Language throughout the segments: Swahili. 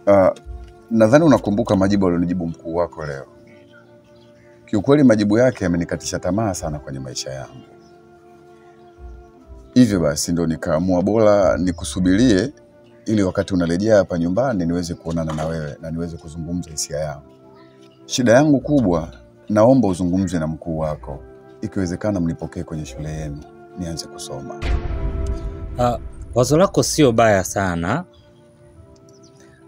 Uh, nadhani unakumbuka majibu alionijibu mkuu wako leo. Kiukweli majibu yake yamenikatisha tamaa sana kwenye maisha yangu. Hivyo basi ndo nikaamua bora nikusubirie ili wakati unarejea hapa nyumbani niweze kuonana na wewe na niweze kuzungumza hisia yangu. Shida yangu kubwa, naomba uzungumze na mkuu wako. Ikiwezekana mnipokee kwenye shule yenu nianze kusoma. Wazo lako sio baya sana,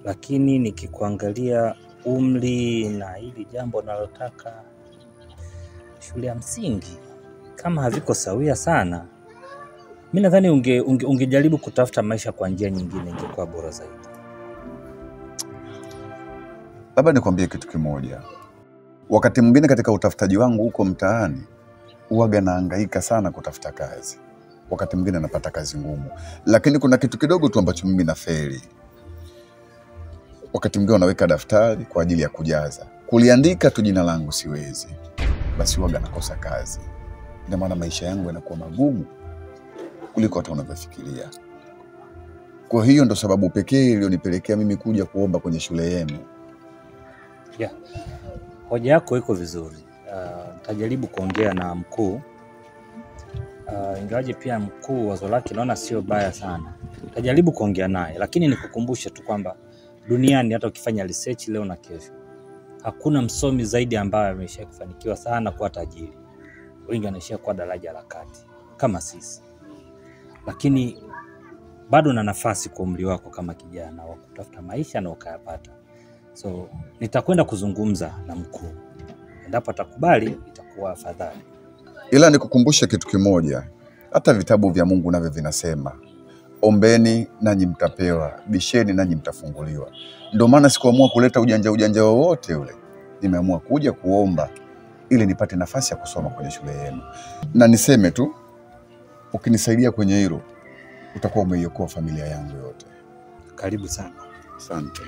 lakini nikikuangalia umri na hili jambo nalotaka shule ya msingi kama haviko sawia sana, mimi nadhani ungejaribu kutafuta maisha kwa njia nyingine, ingekuwa bora zaidi. Labda nikwambie kitu kimoja. Wakati mwingine katika utafutaji wangu huko mtaani, huaga nahangaika sana kutafuta kazi. Wakati mwingine napata kazi ngumu, lakini kuna kitu kidogo tu ambacho mimi nafeli. Wakati mwingine naweka daftari kwa ajili ya kujaza, kuliandika tu jina langu siwezi, basi huaga nakosa kazi. Ndio maana maisha yangu yanakuwa magumu kuliko hata unavyofikiria. Kwa hiyo ndo sababu pekee iliyonipelekea mimi kuja kuomba kwenye shule yenu. Yeah. Hoja yako iko vizuri. Nitajaribu kuongea na mkuu. Ingawaje pia mkuu wazo lake naona sio baya sana. Nitajaribu kuongea naye, lakini nikukumbushe tu kwamba duniani hata ukifanya research leo na kesho, hakuna msomi zaidi ambaye amesha kufanikiwa sana kuwa tajiri. Wengi wanaishia kwa daraja la kati kama sisi. Lakini bado na nafasi kwa umri wako kama kijana wa kutafuta maisha na ukayapata. So nitakwenda kuzungumza na mkuu. Endapo atakubali itakuwa afadhali. Ila nikukumbushe kitu kimoja. Hata vitabu vya Mungu navyo vinasema, ombeni nanyi mtapewa, bisheni nanyi mtafunguliwa. Ndio maana sikuamua kuleta ujanja wowote ule. Nimeamua kuja kuomba ili nipate nafasi ya kusoma kwenye shule yenu. Na niseme tu, ukinisaidia kwenye hilo, utakuwa umeiokoa familia yangu yote. Karibu sana. Asante.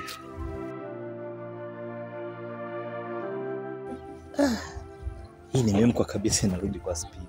Hii nimemkwa kabisa, inarudi kwa speed.